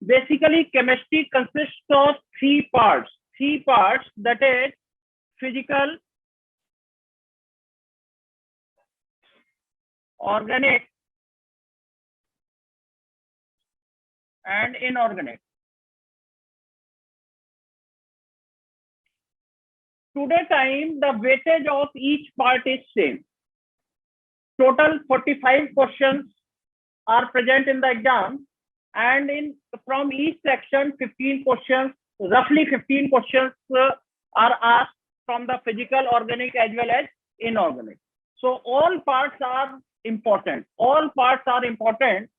Basically, chemistry consists of three parts. Three parts, that is physical, organic, and inorganic. Today time, the weightage of each part is same. Total 45 questions are present in the exam, and from each section 15 questions, roughly 15 questions are asked from the physical, organic as well as inorganic. So all parts are important. All parts are important.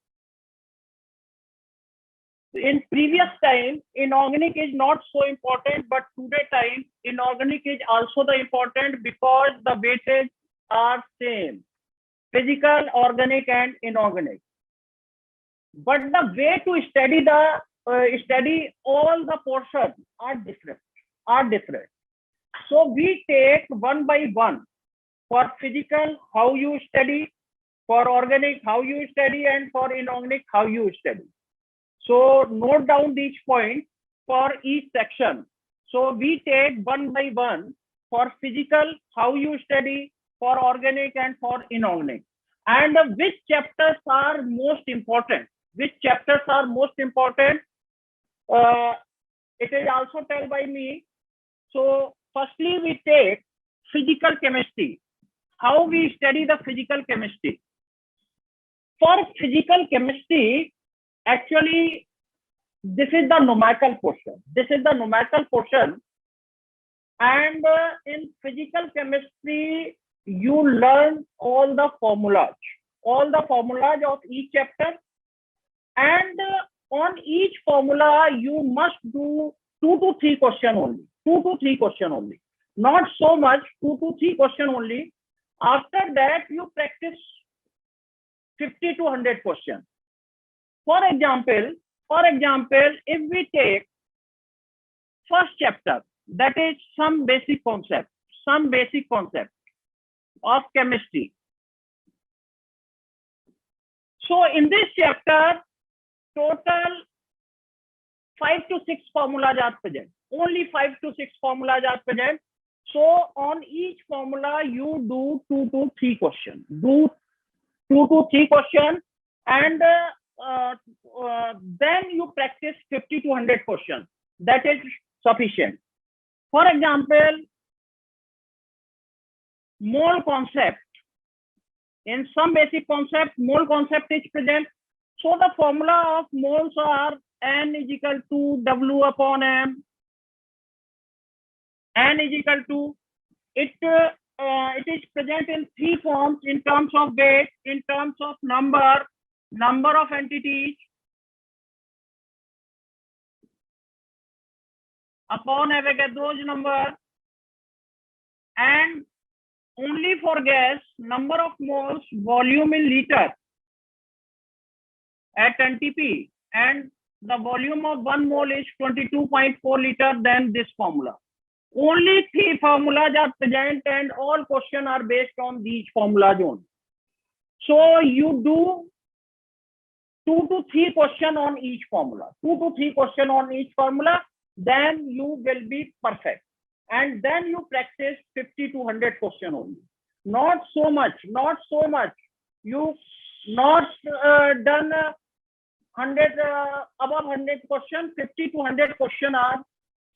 In previous time, inorganic is not so important, but today time, inorganic is also the important because the weightage are same. Physical, organic, and inorganic. But the way to study all the portions are different. So we take one by one. For physical, how you study; for organic, how you study; and for inorganic, how you study. So note down these points for each section. So we take one by one. For physical, how you study; for organic, and for inorganic. And which chapters are most important? Which chapters are most important? It is also told by me. So firstly, we take physical chemistry. How we study the physical chemistry? For physical chemistry, actually, this is the numerical portion. This is the numerical portion. And in physical chemistry, you learn all the formulas of each chapter. And on each formula, you must do 2 to 3 questions only. 2 to 3 questions only. Not so much, 2 to 3 questions only. After that, you practice 50 to 100 questions. For example, if we take first chapter, that is some basic concept of chemistry. So in this chapter, total 5 to 6 formulas are present. Only 5 to 6 formulas are present. So on each formula, you do 2 to 3 questions. Do 2 to 3 questions, and then you practice 50 to 100 questions. That is sufficient. For example, mole concept. In some basic concept, mole concept is present. So the formula of moles are N is equal to W upon M. N is equal to, it is present in 3 forms: in terms of weight, in terms of number of entities, upon Avogadro's number, and only for gas, number of moles, volume in liter at NTP, and the volume of 1 mole is 22.4 liter. Then this formula. Only 3 formulas are present, and all questions are based on these formulas only. So you do 2 to 3 questions on each formula. 2 to 3 questions on each formula. Then you will be perfect. And then you practice 50 to 100 questions only. Not so much. You not done 100 above 100 questions. 50 to 100 questions are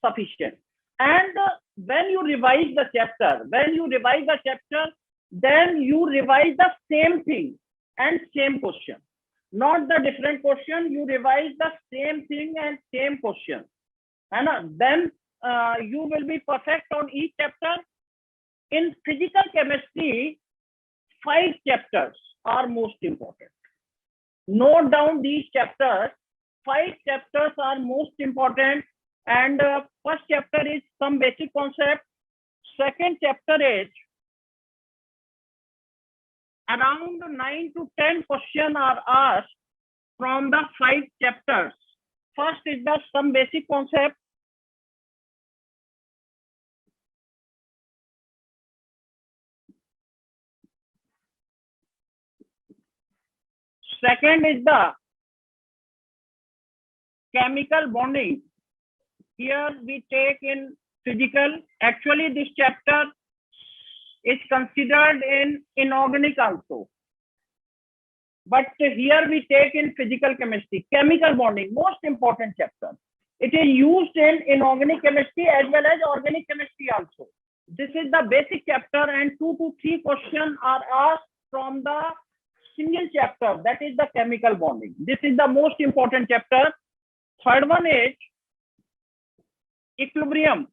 sufficient. And when you revise the chapter, then you revise the same thing and same question. Not the different question. You revise the same thing and same question. And then you will be perfect on each chapter. In physical chemistry, 5 chapters are most important. Note down these chapters. 5 chapters are most important. And first chapter is some basic concept. Second chapter is around 9 to 10 questions are asked from the 5 chapters. First is the some basic concept. Second is the chemical bonding. Here we take in physical. Actually, this chapter is considered in inorganic also. But here we take in physical chemistry, chemical bonding, most important chapter. It is used in inorganic chemistry as well as organic chemistry also. This is the basic chapter, and 2 to 3 questions are asked from the single chapter, that is the chemical bonding. This is the most important chapter. Third one is equilibrium.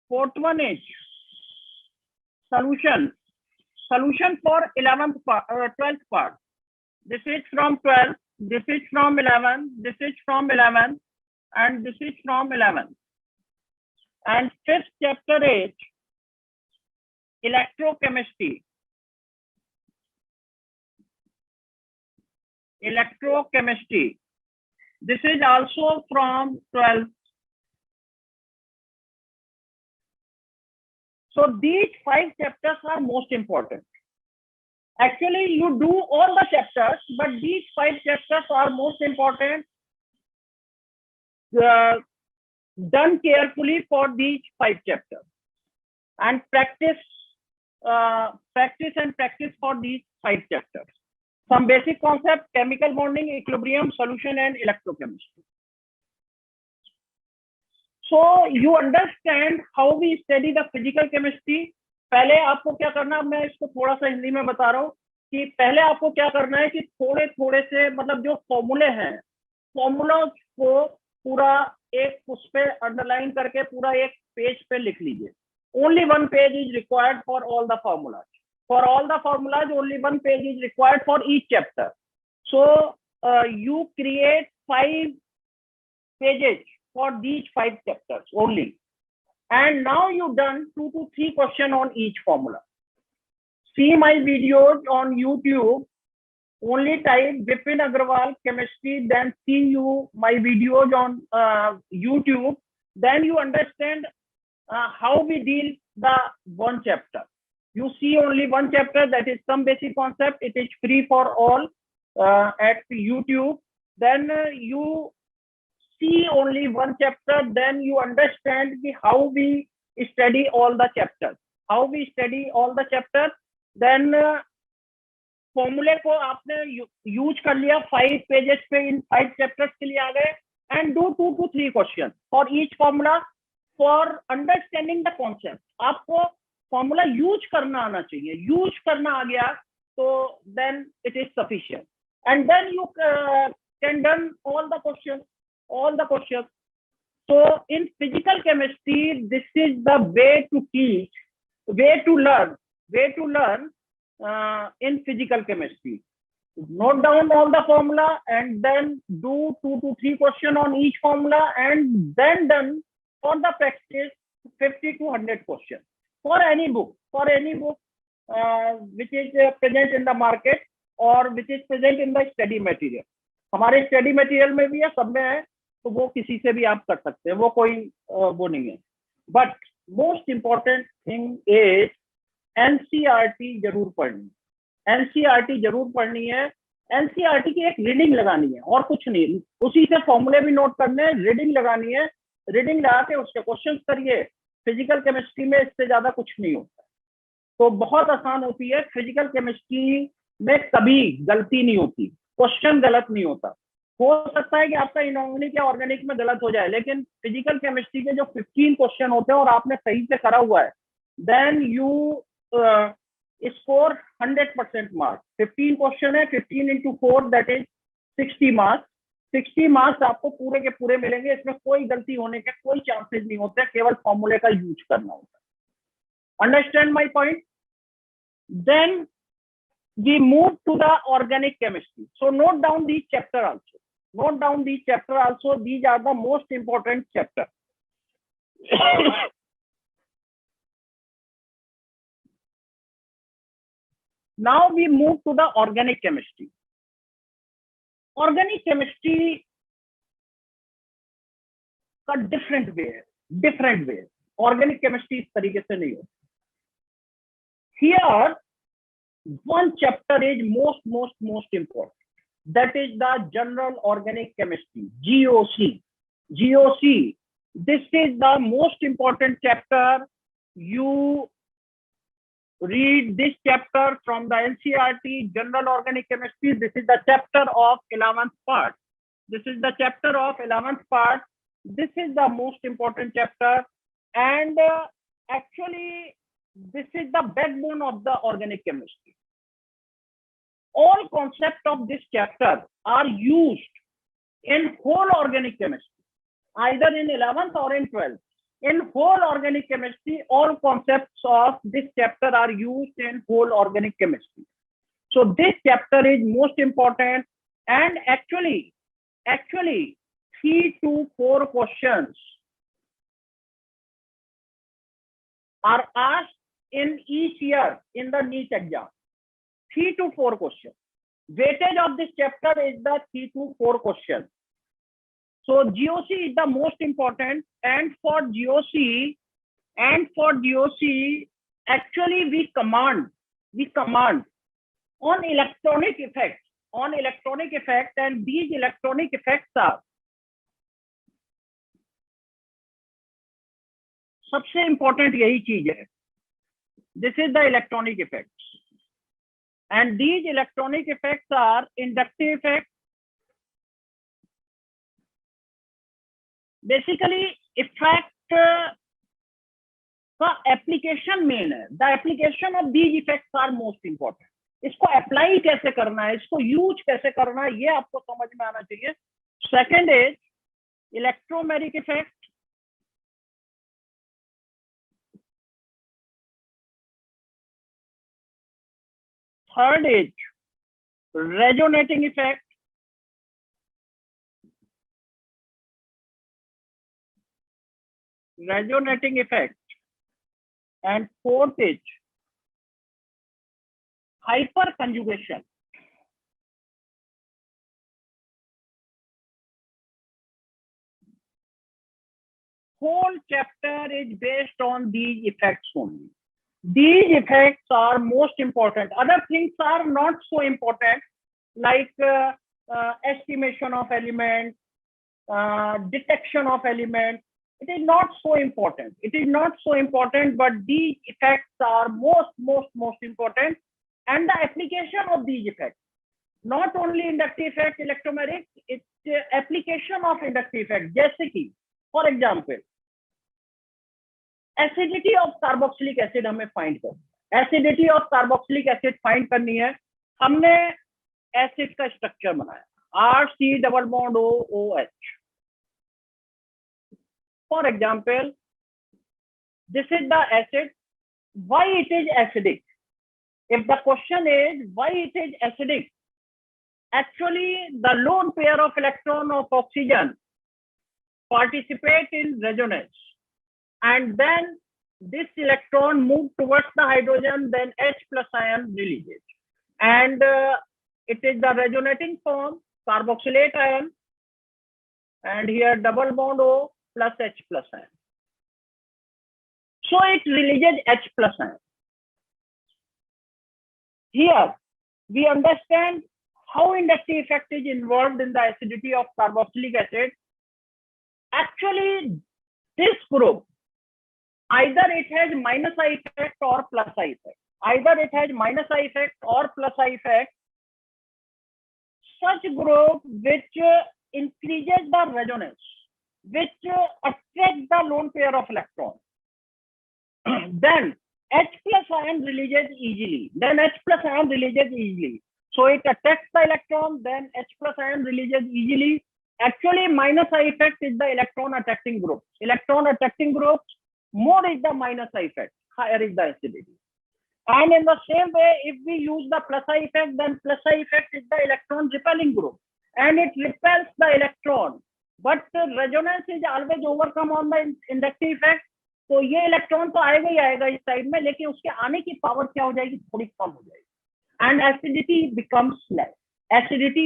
Fourth one is solution. Solution for 11th part, 12th part. This is from 12, this is from 11, this is from 11, and this is from 11. And fifth chapter is electrochemistry. Electrochemistry. This is also from 12. So these 5 chapters are most important. Actually, you do all the chapters, but these 5 chapters are most important. Done carefully for these 5 chapters, and practice for these 5 chapters. Some basic concepts: chemical bonding, equilibrium, solution, and electrochemistry. So you understand how we study the physical chemistry. पहले आपको क्या करना, मैं इसको थोड़ा सा हिंदी में बता रहा हूँ कि पहले आपको क्या करना है कि थोड़े थोड़े से मतलब जो फॉर्मूले हैं, फॉर्मूला को पूरा एक उस पे अंडरलाइन करके पूरा एक पेज पे लिख लीजिए. Only one page is required for all the formulas. For all the formulas, only one page is required for each chapter. So you create 5 pages for these 5 chapters only. And now you've done 2 to 3 questions on each formula. See my videos on YouTube. Only type Vipin Agrawal chemistry, then see my videos on YouTube. Then you understand how we deal the one chapter. You see only one chapter, that is some basic concept. It is free for all at YouTube. Then you see only one chapter, then you understand how we study all the chapters. How we study all the chapters. Then फॉर्मूले को आपने use कर लिया 5 pages पे, इन 5 chapters के लिए आ गए, and do 2 to 3 question for each formula for understanding the concept. आपको फॉर्मूला यूज करना आना चाहिए. यूज करना आ गया तो then it is sufficient, and then you can done all the question. So in physical chemistry, this is the way to teach, way to learn in physical chemistry. Note down all the formula and then do 2 to 3 questions on each formula, and then done for the practice 50 to 100 questions for any book which is present in the market or which is present in the study material. हमारे study material में भी है, सब में है, तो वो किसी से भी आप कर सकते हैं, वो कोई वो नहीं है. But most important thing is NCERT जरूर पढ़नी. एनसीईआरटी जरूर पढ़नी है. एनसीईआरटी की एक रीडिंग लगानी है और कुछ नहीं. उसी से फॉर्मूले भी नोट करने हैं, रीडिंग लगानी है. रीडिंग लगा के उसके क्वेश्चंस करिए. फिजिकल केमिस्ट्री में इससे ज्यादा कुछ नहीं होता, तो बहुत आसान होती है. फिजिकल केमिस्ट्री में कभी गलती नहीं होती, क्वेश्चन गलत नहीं होता. हो सकता है कि आपका इनऑर्गेनिक या ऑर्गेनिक में गलत हो जाए, लेकिन फिजिकल केमिस्ट्री के जो 15 क्वेश्चन होते हैं और आपने सही से करा हुआ है, then you score 100% marks. 15 question है, 15 into 4 that is 60 marks. 60 marks आपको पूरे के पूरे मिलेंगे. इसमें कोई गलती होने के कोई चांसेस नहीं होते, केवल फॉर्मूले का यूज करना होता है. Understand my point? Then we move to the organic chemistry. So note down these chapter also. These are the most important chapter. Now we move to the organic chemistry. Organic chemistry का different way. Organic chemistry इस तरीके से नहीं होती. Here one chapter is most important. That is the general organic chemistry, GOC. GOC. This is the most important chapter. You read this chapter from the NCERT, General Organic Chemistry. This is the chapter of 11th part. This is the chapter of 11th part. This is the most important chapter, and actually this is the backbone of the organic chemistry. All concepts of this chapter are used in whole organic chemistry, either in 11th or in 12th. In whole organic chemistry, all concepts of this chapter are used in whole organic chemistry. So this chapter is most important, and actually 3 to 4 questions are asked in each year in the NEET exam. 3 to 4 questions. Weightage of this chapter is the 3 to 4 questions. So GOC is the most important, and for GOC, actually we command on electronic effects, and these electronic effects are सबसे important यही चीज है. This is the electronic effects, and these electronic effects are inductive effects. Basically effect का application main है. The application of these effects are most important. इसको apply कैसे करना है, इसको यूज कैसे करना है, ये आपको समझ में आना चाहिए. Second is electromeric effect. Third is resonating effect. Resonating effect, and fourth is hyperconjugation. Whole chapter is based on these effects only. These effects are most important. Other things are not so important, like estimation of elements, detection of elements. It is not so important. But these effects are most important, and the application of these effects, not only inductive effect, electromagnetic, it's application of inductive effect. जैसे कि for example, acidity of carboxylic acid हमें find करना है. Acidity of carboxylic acid find करनी है. हमने acid का structure बनाया, RC double bond OH. For example, this is the acid. Why it is acidic? If the question is why it is acidic, actually the lone pair of electron of oxygen participate in resonance, and then this electron move towards the hydrogen, then H plus ion releases, and it is the resonating form, carboxylate ion, and here double bond O plus H plus ion. So it releases H plus ion. Here we understand how inductive effect is involved in the acidity of carboxylic acid. Actually, this group, either it has minus I effect or plus I effect. Either it has minus I effect or plus I effect. Such group which increases the resonance, which attracts the lone pair of electrons, then H plus ion releases easily. So it attracts the electron, then H plus ion releases easily. Actually, minus I effect is the electron attracting group. Electron attracting groups, more is the minus I effect, higher is the acidity. And in the same way, if we use the plus I effect, then plus I effect is the electron repelling group, and it repels the electron. But resonance is always overcome on the inductive effect. तो ये electron तो आएगा ही आएगा इस side में, लेकिन उसके आने की पावर क्या हो जाएगी, थोड़ी कम हो जाएगी. And acidity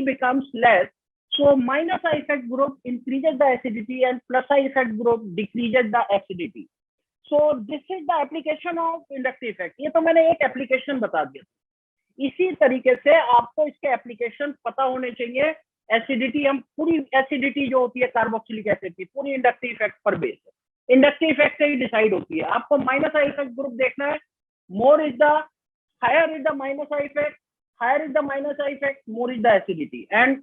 becomes less. So minus I effect group increases the acidity, and plus I effect group decreases the acidity. So this is the application of inductive effect. ये तो मैंने एक application बता दिया. इसी तरीके से आपको इसके एप्लीकेशन पता होने चाहिए। एसिडिटी, हम पूरी एसिडिटी जो होती है कार्बोक्सिलिक एसिड की, पूरी इंडक्टिव इफेक्ट पर बेस है, इंडक्टिव इफेक्ट से ही डिसाइड होती है। आपको माइनस आई इफेक्ट ग्रुप देखना है, more is the higher is the minus I effect, higher is the minus I effect, more is the acidity, and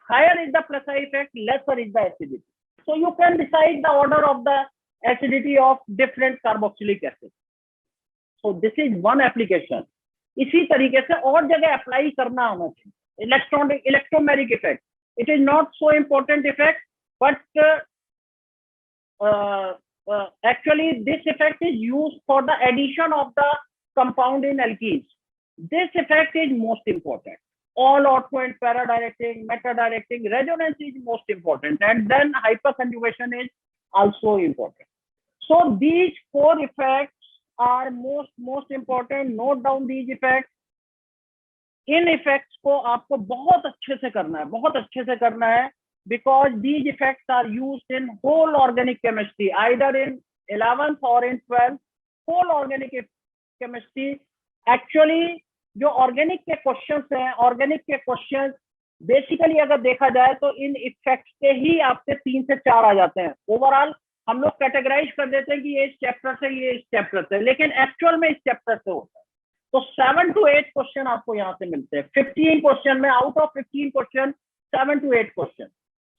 higher is the plus I effect, lesser is the acidity. So you can decide the order of the acidity of different carboxylic acid. So this is one application. इसी तरीके से और जगह apply करना होना चाहिए। Electronic electromeric effect, it is not so important effect, but actually this effect is used for the addition of the compound in alkenes. This effect is most important. All auto and para directing, meta directing, resonance is most important, and then hyperconjugation is also important. So these four effects are most important. Note down these effects. In effects को आपको बहुत अच्छे से करना है, बहुत अच्छे से करना है, because these effects are used in whole organic chemistry, either in 11th or in 12th. whole organic chemistry actually जो ऑर्गेनिक के क्वेश्चंस हैं, ऑर्गेनिक के क्वेश्चंस बेसिकली अगर देखा जाए तो इन इफेक्ट्स के ही आपसे 3 से 4 आ जाते हैं। ओवरऑल हम लोग कैटेगराइज कर देते हैं कि ये इस चैप्टर से, ये इस चैप्टर से, लेकिन एक्चुअल में इस चैप्टर से होता है। तो 7 to 8 क्वेश्चन आपको यहाँ से मिलते हैं। 15 क्वेश्चन में, out of 15 question 7 to 8 question.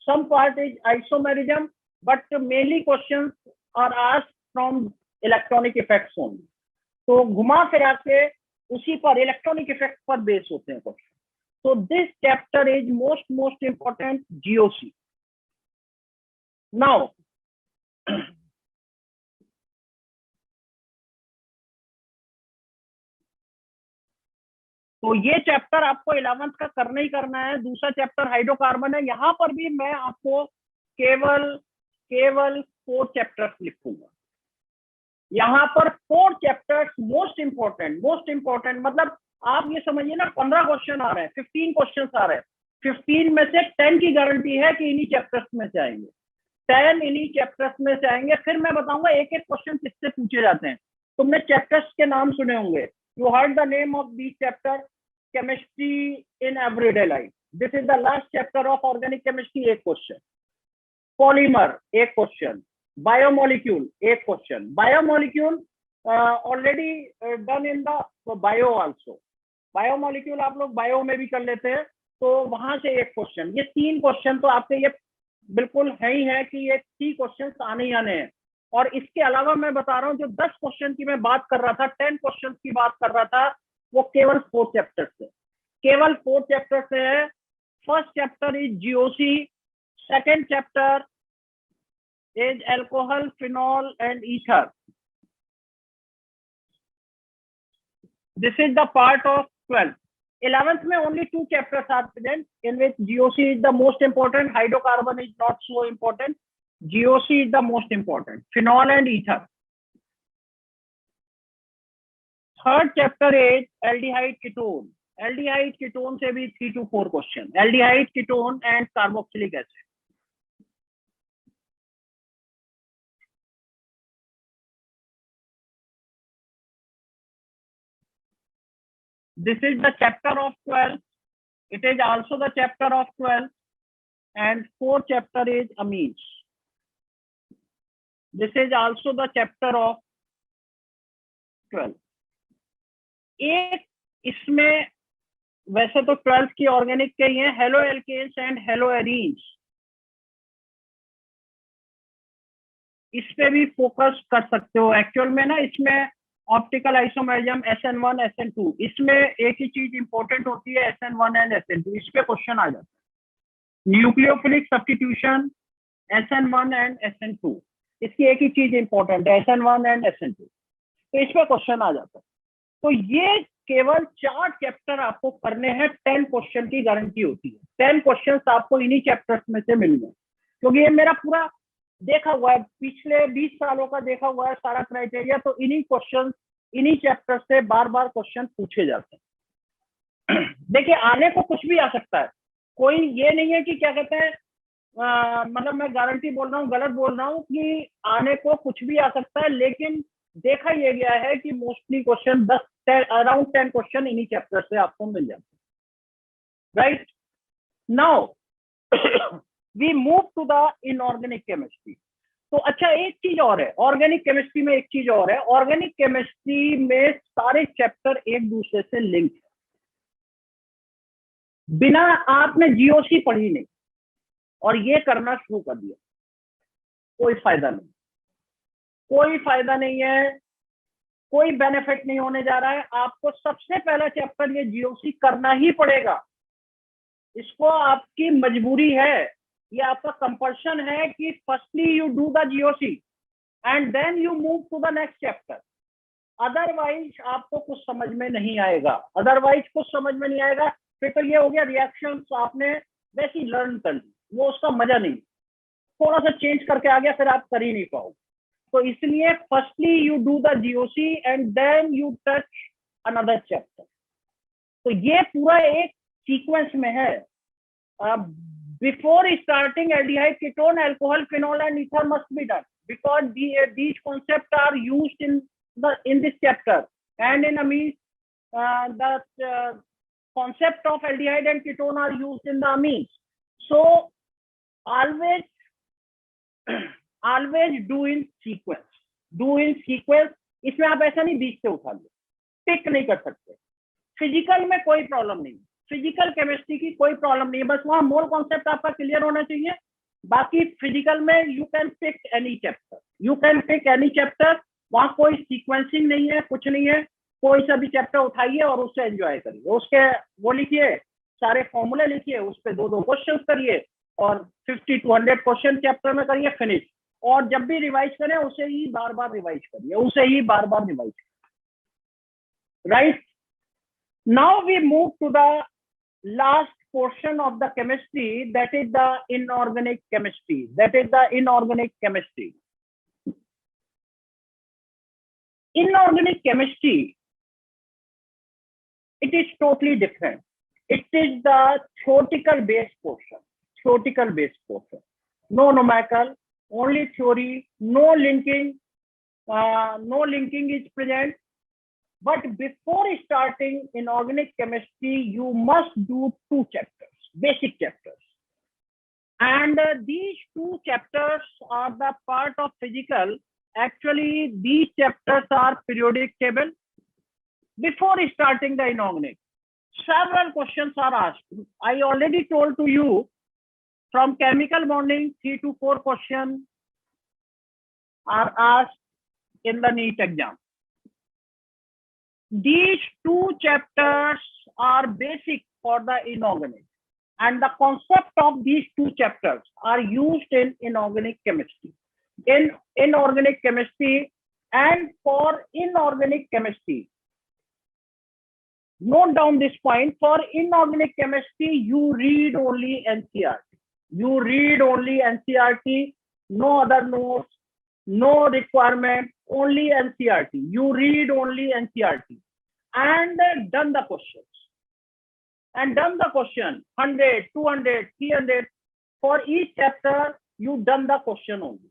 Some part is isomerism, but mainly question are asked from electronic effects only. तो घुमा फिरा के उसी पर, इलेक्ट्रॉनिक इफेक्ट पर बेस होते हैं question. So this chapter is most important, GOC. Now, तो ये चैप्टर आपको 11th का करना ही करना है। दूसरा चैप्टर हाइड्रोकार्बन है। यहाँ पर भी मैं आपको केवल 4 चैप्टर्स लिखूंगा। यहाँ पर 4 चैप्टर्स मोस्ट इंपॉर्टेंट, मतलब आप ये समझिए ना, 15 क्वेश्चन आ रहे हैं, 15 क्वेश्चन आ रहे हैं, 15 में से 10 की गारंटी है कि इन्हीं चैप्टर्स में से आएंगे, 10 इन्हीं चैप्टर्स में से आएंगे। फिर मैं बताऊंगा एक एक क्वेश्चन किससे पूछे जाते हैं। तुमने चैप्टर्स के नाम सुने होंगे, you heard the name of this chapter, chemistry in everyday life, this is the last chapter of organic chemistry, एक क्वेश्चन। पॉलीमर, एक क्वेश्चन। बायोमोलिक्यूल, एक question. Biomolecule already done in the bio also. Biomolecule आप लोग bio में भी कर लेते हैं, तो वहां से एक क्वेश्चन। ये 3 क्वेश्चन तो आपके ये बिल्कुल है ही है कि ये 3 क्वेश्चन आने ही आने हैं। और इसके अलावा मैं बता रहा हूँ, जो 10 क्वेश्चन की मैं बात कर रहा था, 10 क्वेश्चन की बात कर रहा था, वो केवल 4 चैप्टर से, केवल 4 चैप्टर से है। First chapter is GOC, second chapter is alcohol, phenol and ether. This is the part of 12th. 11th में only 2 chapters are present, in which GOC is the most important, hydrocarbon is not so important, GOC is the most important, phenol and ether. Third chapter is aldehyde ketone. aldehyde ketone से भी 3 to 4 question, aldehyde ketone and carboxylic acid. This is the chapter of 12. It is also the chapter of 12, and 4th chapter is amines. This is also the chapter of 12. एक इसमें वैसे तो 12th की organic के ही है, halo alkanes and halo arenes, इस पे भी फोकस कर सकते हो। एक्चुअल में ना, इसमें ऑप्टिकल आइसोमेरिज्म SN1 SN2, इसमें एक ही चीज इंपॉर्टेंट होती है, SN1 एंड SN2, इस पे क्वेश्चन आ जाता है। Nucleophilic substitution SN1 and SN2, इसकी एक ही चीज इंपॉर्टेंट है, SN1 एंड SN2, तो इस पे क्वेश्चन आ जाता है। तो ये केवल 4 चैप्टर आपको करने हैं, 10 क्वेश्चन की गारंटी होती है। 10 क्वेश्चन आपको इन्हीं चैप्टर्स में से मिलने, क्योंकि ये मेरा पूरा देखा हुआ है, पिछले 20 सालों का देखा हुआ है सारा क्राइटेरिया। तो इन्हीं क्वेश्चन, इन्हीं चैप्टर से बार बार क्वेश्चन पूछे जाते हैं। देखिए, आने को कुछ भी आ सकता है, कोई ये नहीं है कि क्या कहते हैं, मतलब मैं गारंटी बोल रहा हूँ, गलत बोल रहा हूँ कि आने को कुछ भी आ सकता है, लेकिन देखा ये गया है कि मोस्टली क्वेश्चन 10 अराउंड 10 क्वेश्चन इन्हीं चैप्टर से आपको मिल जाते हैं, right. Now we move to the inorganic chemistry. तो अच्छा, एक चीज और है ऑर्गेनिक केमिस्ट्री में, एक चीज और है ऑर्गेनिक केमिस्ट्री में, सारे चैप्टर एक दूसरे से लिंक है। बिना आपने जीओसी पढ़ी नहीं और ये करना शुरू कर दिया, कोई फायदा नहीं, कोई फायदा नहीं है, कोई बेनिफिट नहीं होने जा रहा है। आपको सबसे पहला चैप्टर ये जीओसी करना ही पड़ेगा, इसको आपकी मजबूरी है, ये आपका कंपल्शन है कि firstly you do the GOC and then you move to the next chapter. Otherwise आपको कुछ समझ में नहीं आएगा, अदरवाइज कुछ समझ में नहीं आएगा। फिर तो ये हो गया रिएक्शंस आपने वैसी लर्न कर ली, वो उसका मजा नहीं, थोड़ा सा चेंज करके आ गया, फिर आप कर ही नहीं पाओगे। तो इसलिए firstly you do the GOC and then you touch another chapter. तो ये पूरा एक सीक्वेंस में है। Before starting aldehyde, ketone, alcohol, phenol and ether must be done because these concepts are used in this chapter, and in amines the concept of aldehyde and ketone are used in the amines. So always do in sequence। इसमें आप ऐसा नहीं बीच से उठा लो, pick नहीं कर सकते। Physical में कोई प्रॉब्लम नहीं, फिजिकल केमिस्ट्री की कोई प्रॉब्लम नहीं है, बस वहां मोल कॉन्सेप्ट आपका क्लियर होना चाहिए। बाकी फिजिकल में you can pick any chapter, you can pick any chapter, वहां कोई सीक्वेंसिंग नहीं है, कुछ नहीं है। कोई सा भी चैप्टर उठाइए और उससे एंजॉय करिए, उसके वो लिखिए, सारे फॉर्मूले लिखिए, उस पर 2-2 क्वेश्चन करिए और 50 to 100 क्वेश्चन चैप्टर में करिए, फिनिश। और जब भी रिवाइज करें उसे ही बार बार रिवाइज करिए, उसे ही बार बार रिवाइज करिए, right. Now we move to the last portion of the chemistry, that is the inorganic chemistry, inorganic chemistry, it is totally different. It is the theoretical based portion, no numerical, only theory, no linking is present. But before starting inorganic chemistry, you must do 2 chapters, basic chapters. And these 2 chapters are the part of physical. Actually, these chapters are periodic table. Before starting the inorganic, several questions are asked. I already told to you, from chemical bonding, 3 to 4 questions are asked in the NEET exam. These 2 chapters are basic for the inorganic, and the concept of these 2 chapters are used in inorganic chemistry. In inorganic chemistry, and for inorganic chemistry, note down this point, for inorganic chemistry, you read only NCERT. You read only NCERT, no other notes, no requirement, only NCERT. You read only NCERT and done the questions. And done the question 100, 200, 300. For each chapter, you done the question only.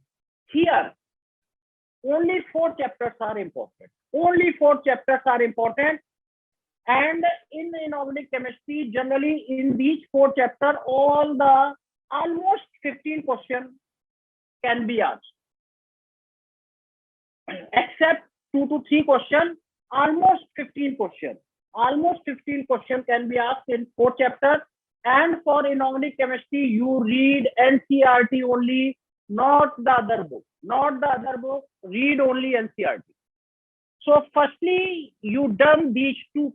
Here, only 4 chapters are important. Only 4 chapters are important. And in inorganic chemistry, generally in these 4 chapters, almost 15 questions can be asked. Except 2 to 3 questions, almost 15 questions. Almost 15 questions can be asked in 4 chapters. And for inorganic chemistry, you read NCERT only, not the other book. Not the other book. Read only NCERT. So, firstly, you done these two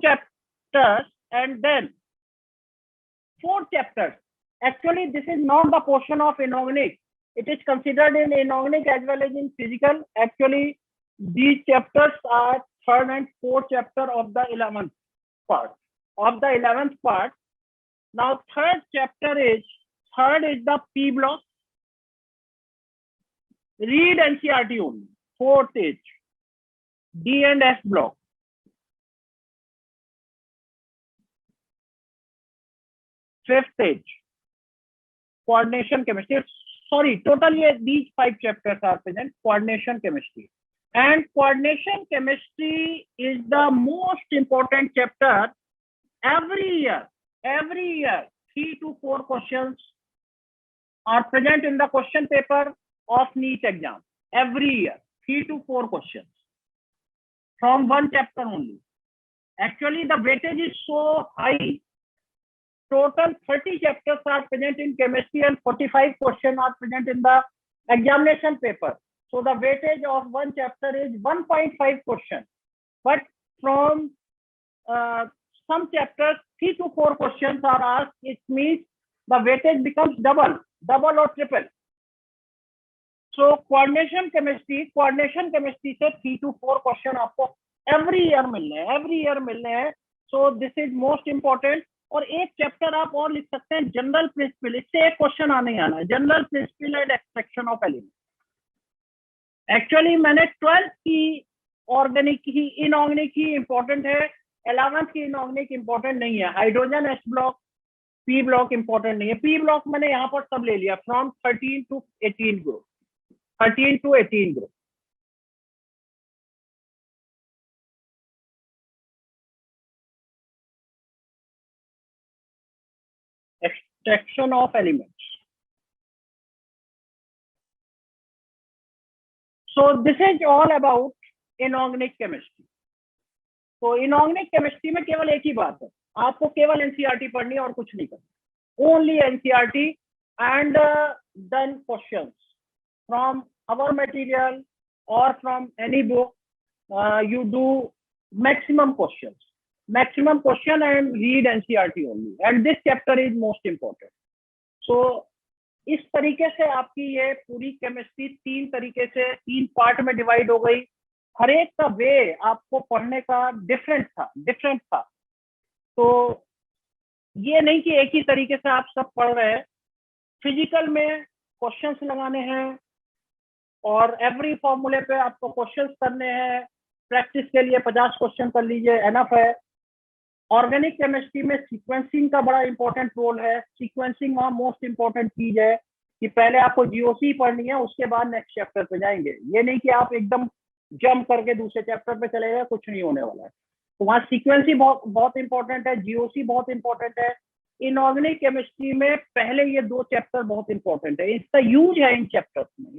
chapters, and then 4 chapters. Actually, this is not the portion of inorganic. It is considered in inorganic as well as in physical. Actually, these chapters are 3rd and 4th chapter of the 11th part. Now, 3rd is the P block. Read NCERT only. 4th is D and S block. 5th is coordination chemistry. Sorry, totally these 5 chapters are present. Coordination chemistry. And coordination chemistry is the most important chapter. Every year, 3 to 4 questions are present in the question paper of NEET exam. Every year, 3 to 4 questions from one chapter only. Actually, the weightage is so high. Total 30 chapters are present in chemistry and 45 questions are present in the examination paper. So the weightage of one chapter is 1.5 question. But from some chapters, 3 to 4 questions are asked. It means the weightage becomes double or triple. So coordination chemistry से 3 to 4 question आपको every year मिलने हैं. So this is most important. और एक chapter आप और लिख सकते हैं जनरल प्रिंसिपल. इससे एक क्वेश्चन आने आना है, general principle and extraction of element. Actually मैंने 12th की ऑर्गेनिक की इनऑर्गेनिक की इंपॉर्टेंट है, 11th की इनऑर्गेनिक इंपॉर्टेंट नहीं है. Hydrogen S block, P block important नहीं है. पी ब्लॉक मैंने यहाँ पर सब ले लिया from 13 to 18 group. 13 to 18 group. Extraction of elements. So this is all about inorganic chemistry. तो inorganic chemistry में केवल एक ही बात है, आपको केवल NCERT पढ़नी है और कुछ नहीं करना. Only NCERT and then questions from our material or from any book. You do maximum questions and read NCERT only. And this chapter is most important. So इस तरीके से आपकी ये पूरी केमिस्ट्री 3 तरीके से 3 पार्ट में डिवाइड हो गई. हर एक का वे आपको पढ़ने का डिफरेंट था. तो ये नहीं कि एक ही तरीके से आप सब पढ़ रहे हैं. फिजिकल में क्वेश्चंस लगाने हैं और एवरी फॉर्मूले पे आपको क्वेश्चंस करने हैं. प्रैक्टिस के लिए 50 क्वेश्चन कर लीजिए, एनफ है. ऑर्गेनिक केमिस्ट्री में सीक्वेंसिंग का बड़ा इंपॉर्टेंट रोल है. सीक्वेंसिंग वहाँ मोस्ट इंपॉर्टेंट चीज है कि पहले आपको जीओसी पढ़नी है, उसके बाद नेक्स्ट चैप्टर पे जाएंगे. ये नहीं कि आप एकदम जंप करके दूसरे चैप्टर पे चले गए, कुछ नहीं होने वाला है. तो वहाँ सीक्वेंसिंग बहुत इंपॉर्टेंट है, जीओसी बहुत इंपॉर्टेंट है. इनऑर्गेनिक केमिस्ट्री में पहले ये 2 चैप्टर बहुत इंपॉर्टेंट है. इसका यूज है इन चैप्टर्स में,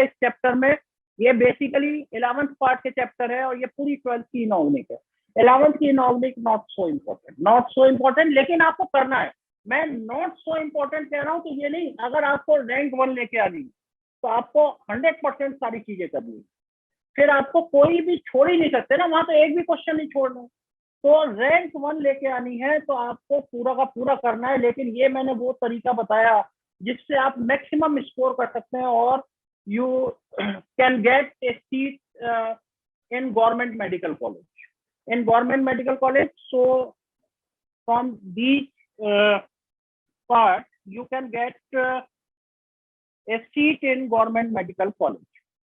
इस चैप्टर में. ये बेसिकली 11th पार्ट के चैप्टर है और ये पूरी 12th की इनऑर्गेनिक है. 11th की इनऑर्गेनिक नॉट सो इम्पोर्टेंट, लेकिन आपको करना है. मैं नॉट सो इम्पोर्टेंट कह रहा हूँ तो ये नहीं, अगर आपको रैंक 1 लेके आनी तो आपको 100% सारी चीजें करनी है. फिर आपको कोई भी छोड़ ही नहीं सकते ना, वहां तो एक भी क्वेश्चन नहीं छोड़ना. तो रैंक 1 लेके आनी है तो आपको पूरा का पूरा करना है. लेकिन ये मैंने वो तरीका बताया जिससे आप मैक्सिमम स्कोर कर सकते हैं और you can get A seat in government medical college. So from these part you can get a seat in government medical college.